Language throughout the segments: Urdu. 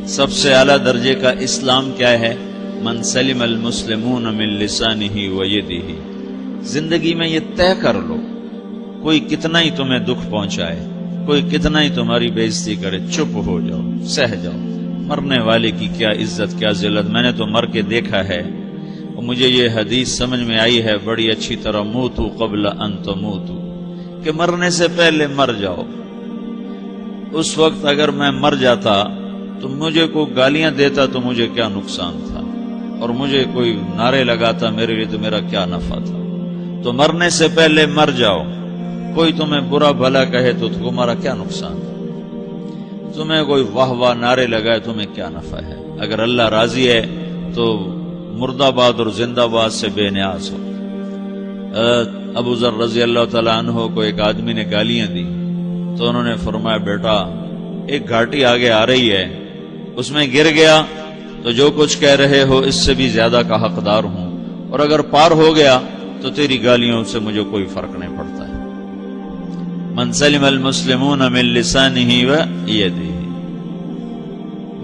سب سے اعلیٰ درجے کا اسلام کیا ہے؟ من سلم المسلمون من لسانہ و یدہ۔ زندگی میں یہ طے کر لو، کوئی کتنا ہی تمہیں دکھ پہنچائے، کوئی کتنا ہی تمہاری بےعزتی کرے، چپ ہو جاؤ، سہ جاؤ۔ مرنے والے کی کیا عزت، کیا ذلت، میں نے تو مر کے دیکھا ہے، اور مجھے یہ حدیث سمجھ میں آئی ہے بڑی اچھی طرح، موتو قبل ان تموتو، کہ مرنے سے پہلے مر جاؤ۔ اس وقت اگر میں مر جاتا تو مجھے کوئی گالیاں دیتا تو مجھے کیا نقصان تھا، اور مجھے کوئی نعرے لگاتا میرے لیے تو میرا کیا نفع تھا۔ تو مرنے سے پہلے مر جاؤ، کوئی تمہیں برا بھلا کہے تو تمہارا کیا نقصان ہے، تمہیں کوئی واہ واہ نعرے لگائے تمہیں کیا نفع ہے۔ اگر اللہ راضی ہے تو مردہ آباد اور زندہ آباد سے بے نیاز ہو۔ ابو ذر رضی اللہ تعالیٰ عنہ کو ایک آدمی نے گالیاں دی تو انہوں نے فرمایا، بیٹا ایک گھاٹی آگے آ رہی ہے، اس میں گر گیا تو جو کچھ کہہ رہے ہو اس سے بھی زیادہ کا حقدار ہوں، اور اگر پار ہو گیا تو تیری گالیوں سے مجھے کوئی فرق نہیں پڑتا ہے۔ من سلم المسلمون من لسانہ و یدہ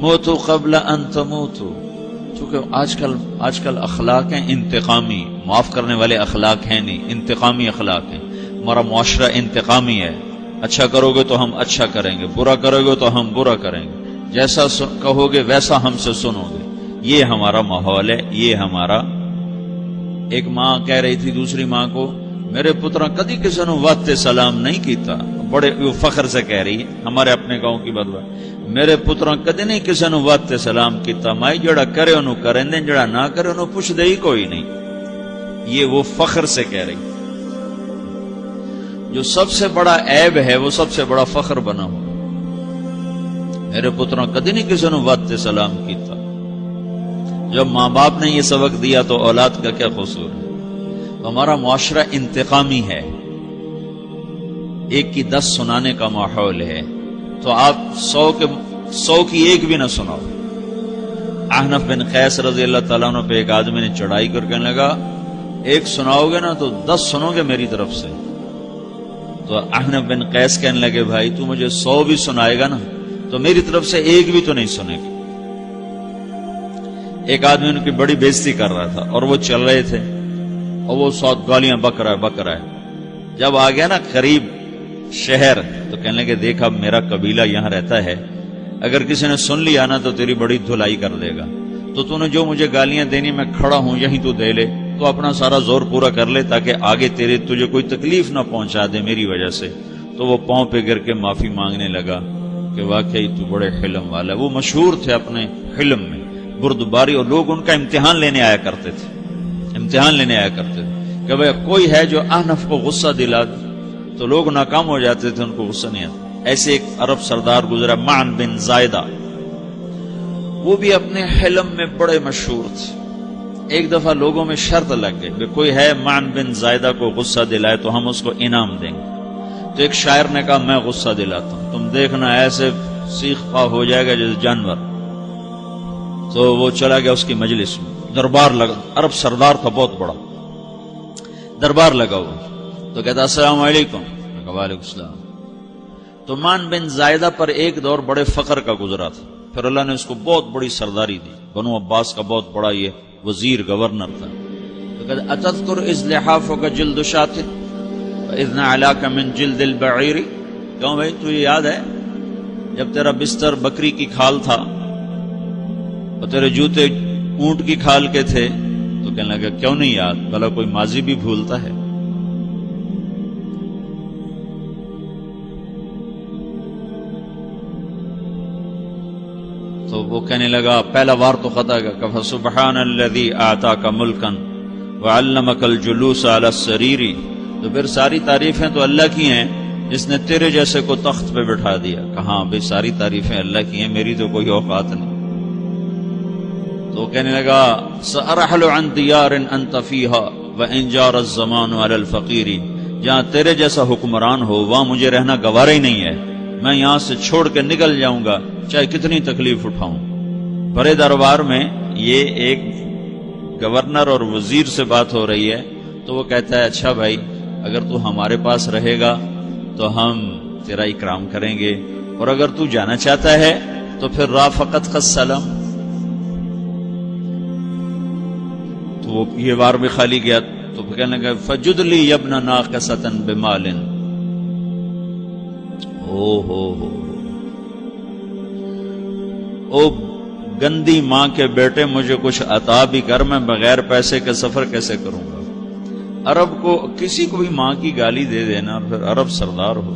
موتوا قبل ان تموتوا۔ چونکہ آج کل اخلاق ہیں انتقامی، معاف کرنے والے اخلاق ہیں نہیں، انتقامی اخلاق ہیں۔ ہمارا معاشرہ انتقامی ہے، اچھا کرو گے تو ہم اچھا کریں گے، برا کرو گے تو ہم برا کریں گے، جیسا کہو گے ویسا ہم سے سنو گے۔ یہ ہمارا ماحول ہے، یہ ہمارا۔ ایک ماں کہہ رہی تھی دوسری ماں کو، میرے پترا کدی کسی نے واسطے سلام نہیں کیتا، بڑے فخر سے کہہ رہی ہے، ہمارے اپنے گاؤں کی بات، میرے پترا کدی نہیں کسی نے واسطے سلام کیتا، مائی جڑا کرے انہوں کریں دیں، جڑا نہ کرے انہوں پوچھ دے ہی کوئی نہیں۔ یہ وہ فخر سے کہہ رہی، جو سب سے بڑا عیب ہے وہ سب سے بڑا فخر بنا ہوا۔ میرے پترا کدی نہیں کسی نے واسطے سلام کیتا۔ جب ماں باپ نے یہ سبق دیا تو اولاد کا کیا قصور ہے؟ ہمارا معاشرہ انتقامی ہے، ایک کی 10 سنانے کا ماحول ہے، تو آپ 100 کی ایک بھی نہ سناؤ۔ احنف بن قیس رضی اللہ تعالیٰ عنہ پہ ایک آدمی نے چڑھائی کر کہنے لگا، ایک سناؤ گے نا تو 10 سنو گے میری طرف سے۔ تو احنف بن قیس کہنے لگے، بھائی تو مجھے 100 بھی سنائے گا نا تو میری طرف سے ایک بھی تو نہیں سنے گی۔ ایک آدمی ان کی بڑی بےزتی کر رہا تھا اور وہ چل رہے تھے اور وہ 100 گالیاں بک رہا ہے۔ جب آ گیا نا قریب شہر تو کہنے لگے، دیکھا میرا قبیلہ یہاں رہتا ہے، اگر کسی نے سن لیا نا تو تیری بڑی دھلائی کر دے گا، تو نے جو مجھے گالیاں دینی میں کھڑا ہوں یہیں تو دے لے، تو اپنا سارا زور پورا کر لے تاکہ آگے تجھے کوئی تکلیف نہ پہنچا دے میری وجہ سے۔ تو وہ پاؤں پہ گر کے معافی مانگنے لگا کہ واقعی تو بڑے حلم والا ہے۔ وہ مشہور تھے اپنے حلم میں، بردباری، اور لوگ ان کا امتحان لینے آیا کرتے تھے کہ بھئی کوئی ہے جو احنف کو غصہ دلا دے، تو لوگ ناکام ہو جاتے تھے، ان کو غصہ نہیں آتا۔ ایسے ایک عرب سردار گزرا معن بن زائدہ، وہ بھی اپنے حلم میں بڑے مشہور تھے۔ ایک دفعہ لوگوں میں شرط لگ گئی کہ کوئی ہے معن بن زائدہ کو غصہ دلائے تو ہم اس کو انعام دیں گے۔ تو ایک شاعر نے کہا، میں غصہ دلاتا ہوں، تم دیکھنا ایسے سیخ پا ہو جائے گا جیسے جانور۔ تو وہ چلا گیا اس کی مجلس میں، دربار لگا، عرب سردار تھا بہت بڑا، دربار لگا ہوا، تو کہتا السلام علیکم، وعلیکم السلام۔ تو معن بن زائدہ پر ایک دور بڑے فقر کا گزرا تھا، پھر اللہ نے اس کو بہت بڑی سرداری دی، بنو عباس کا بہت بڑا یہ وزیر گورنر تھا۔ تو کہتا اتذکر اذ لحافک جلد شاۃ واذ نعلاک من جلد البعیر، کیوں بھائی تجھے یاد ہے جب تیرا بستر بکری کی کھال تھا اور تیرے جوتے اونٹ کی کھال کے تھے؟ تو کہنے لگا کیوں نہیں یاد، بھلا کوئی ماضی بھی بھولتا ہے؟ تو وہ کہنے لگا پہلا وار تو خطا گیا، کہ فسبحان الذی اعطاک ملکا وعلمک الجلوس علی السریر۔ تو پھر ساری تعریفیں تو اللہ کی ہیں جس نے تیرے جیسے کو تخت پہ بٹھا دیا۔ کہاں بھئی ساری تعریفیں اللہ کی ہیں، میری تو کوئی اوقات نہیں۔ تو کہنے لگا سأرحل عن دیار انت فیہا وان جار الزمان علی الفقیر، جہاں تیرے جیسا حکمران ہو وہاں مجھے رہنا گوارا ہی نہیں ہے، میں یہاں سے چھوڑ کے نکل جاؤں گا چاہے کتنی تکلیف اٹھاؤں۔ بڑے دربار میں یہ ایک گورنر اور وزیر سے بات ہو رہی ہے، تو وہ کہتا ہے اچھا بھائی اگر تو ہمارے پاس رہے گا تو ہم تیرا اکرام کریں گے، اور اگر تو جانا چاہتا ہے تو پھر رافقت کا سلام، تو وہ یہ بار بھی خالی گیا تو کہنے لگا فجد لی یبن ناقصۃ بمال، او گندی ماں کے بیٹے مجھے کچھ عطا بھی کر، میں بغیر پیسے کے سفر کیسے کروں گا؟ عرب کو کسی کو بھی ماں کی گالی دے دینا پھر عرب سردار ہو.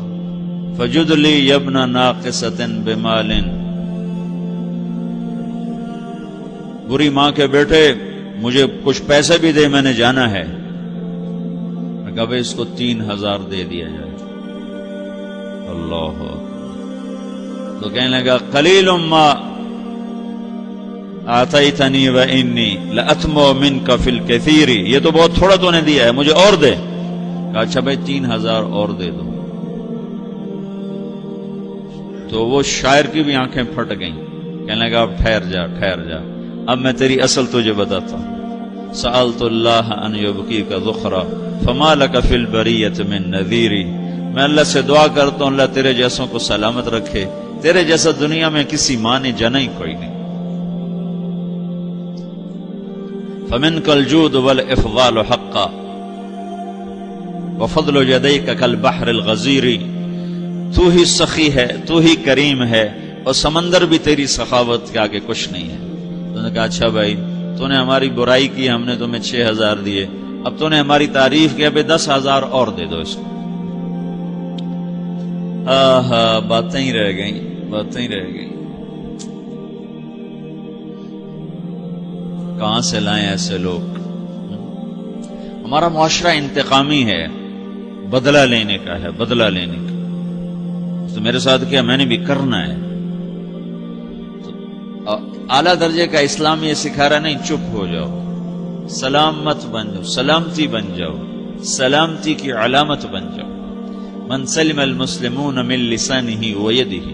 فجد لی یبن ناقصۃ بمال، بری ماں کے بیٹے مجھے کچھ پیسے بھی دے، میں نے جانا ہے. میں کہا بھائی اس کو 3000 دے دیا جائے. اللہ تو کہنے لگا قلیل ما آتیتنی و انی لأطمع منک فی الکثیر، یہ تو بہت تھوڑا تو نے دیا ہے، مجھے اور دے. کہا اچھا بھائی 3000 اور دے دو. تو وہ شاعر کی بھی آنکھیں پھٹ گئیں. کہنے لگا اب ٹھہر جا ٹھہر جا، اب میں تیری اصل تجھے بتاتا ہوں. سألت اللہ ان یبقیک ذخرا فما لک فی البریۃ من نذیر، میں اللہ سے دعا کرتا ہوں اللہ تیرے جیسوں کو سلامت رکھے، تیرے جیسا دنیا میں کسی ماں نے جنا ہی کوئی نہیں. فمنک الجود والافضال حقا وفضل یدیک کالبحر الغزیر، تو ہی سخی ہے، تو ہی کریم ہے، اور سمندر بھی تیری سخاوت کے آگے کچھ نہیں ہے. تو نے کہا اچھا بھائی تو نے ہماری برائی کی، ہم نے تمہیں 6000 دیے، اب تو نے ہماری تعریف کی، اب 10,000 اور دے دو اس کو. باتیں ہی رہ گئیں، باتیں ہی رہ گئیں. کہاں سے لائیں ایسے لوگ؟ ہمارا معاشرہ انتقامی ہے، بدلہ لینے کا ہے، بدلہ لینے کا. تو میرے ساتھ کیا میں نے بھی کرنا ہے. اعلیٰ درجے کا اسلام یہ سکھا رہا نہیں چپ ہو جاؤ، سلام مت بن جاؤ، سلامتی بن جاؤ، سلامتی کی علامت بن جاؤ. من سلم المسلمون من لسانہ ویدہ.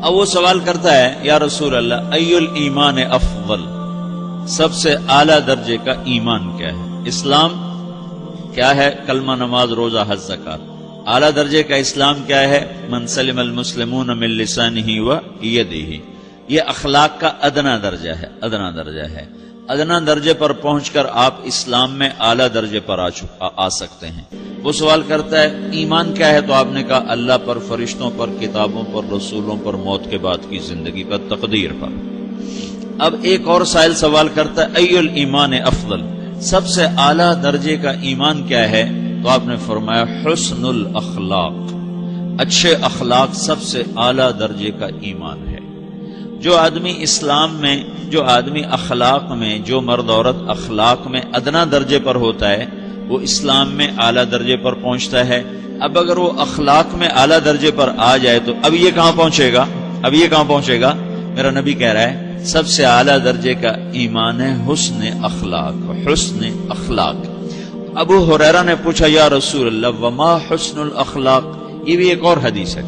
اب وہ سوال کرتا ہے یا رسول اللہ ای الایمان افضل، سب سے اعلیٰ درجے کا ایمان کیا ہے؟ اسلام کیا ہے؟ کلمہ، نماز، روزہ، حج، زکات. اعلیٰ درجے کا اسلام کیا ہے؟ من سلم المسلمون من لسانہ و یدہ. یہ اخلاق کا ادنا درجہ ہے، ادنا درجہ ہے. ادنا درجے پر پہنچ کر آپ اسلام میں اعلیٰ درجے پر آ سکتے ہیں. وہ سوال کرتا ہے ایمان کیا ہے؟ تو آپ نے کہا اللہ پر، فرشتوں پر، کتابوں پر، رسولوں پر، موت کے بعد کی زندگی پر، تقدیر پر. اب ایک اور سائل سوال کرتا ہے ای الایمان افضل، سب سے اعلیٰ درجے کا ایمان کیا ہے؟ تو آپ نے فرمایا حسن الاخلاق، اچھے اخلاق سب سے اعلیٰ درجے کا ایمان ہے. جو آدمی اسلام میں، جو آدمی اخلاق میں، جو مرد عورت اخلاق میں ادنا درجے پر ہوتا ہے وہ اسلام میں اعلیٰ درجے پر پہنچتا ہے. اب اگر وہ اخلاق میں اعلیٰ درجے پر آ جائے تو اب یہ کہاں پہنچے گا؟ اب یہ کہاں پہنچے گا؟ میرا نبی کہہ رہا ہے سب سے اعلیٰ درجے کا ایمان ہے حسن اخلاق، حسن اخلاق. ابو ہریرہ نے پوچھا یا رسول اللہ وما حسن الاخلاق، یہ بھی ایک اور حدیث ہے.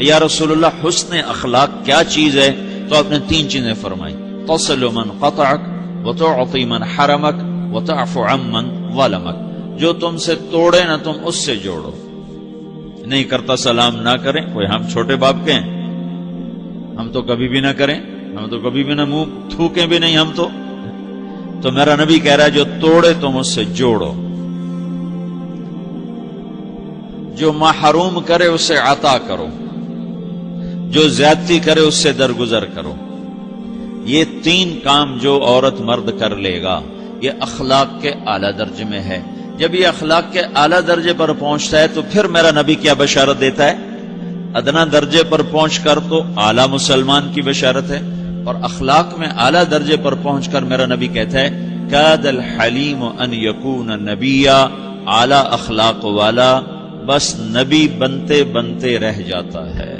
یا رسول اللہ حسن اخلاق کیا چیز ہے؟ تو آپ نے 3 چیزیں فرمائی، تصل من قطعک وتعطی من حرمک وتعفو عمن ظلمک. جو تم سے توڑے نہ تم اس سے جوڑو. نہیں کرتا سلام نہ کریں، کوئی ہم چھوٹے باپ کے ہیں؟ ہم تو کبھی بھی نہ کریں، ہم تو کبھی بھی نہ منہ تھوکیں بھی نہیں. ہم تو میرا نبی کہہ رہا ہے جو توڑے تم اس سے جوڑو، جو محروم کرے اسے عطا کرو، جو زیادتی کرے اس سے درگزر کرو. یہ 3 کام جو عورت مرد کر لے گا یہ اخلاق کے اعلیٰ درجے میں ہے. جب یہ اخلاق کے اعلیٰ درجے پر پہنچتا ہے تو پھر میرا نبی کیا بشارت دیتا ہے؟ ادنا درجے پر پہنچ کر تو اعلیٰ مسلمان کی بشارت ہے، اور اخلاق میں اعلیٰ درجے پر پہنچ کر میرا نبی کہتا ہے کاد الحلیم ان یکون نبیا، اعلیٰ اخلاق والا بس نبی بنتے بنتے رہ جاتا ہے.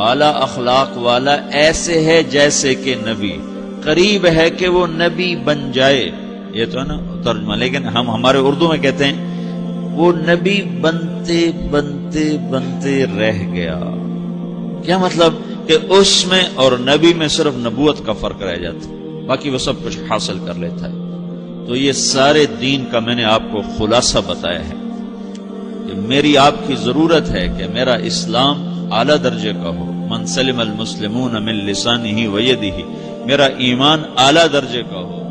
اعلیٰ اخلاق والا ایسے ہے جیسے کہ نبی، قریب ہے کہ وہ نبی بن جائے. یہ تو ہے نا ترجمہ، لیکن ہم ہمارے اردو میں کہتے ہیں وہ نبی بنتے بنتے بنتے رہ گیا. کیا مطلب؟ کہ اس میں اور نبی میں صرف نبوت کا فرق رہ جاتا، باقی وہ سب کچھ حاصل کر لیتا ہے. تو یہ سارے دین کا میں نے آپ کو خلاصہ بتایا ہے کہ میری آپ کی ضرورت ہے کہ میرا اسلام اعلیٰ درجے کا ہو، من سلم المسلمون من لسانہ و یدہ، میرا ایمان اعلیٰ درجے کا ہو،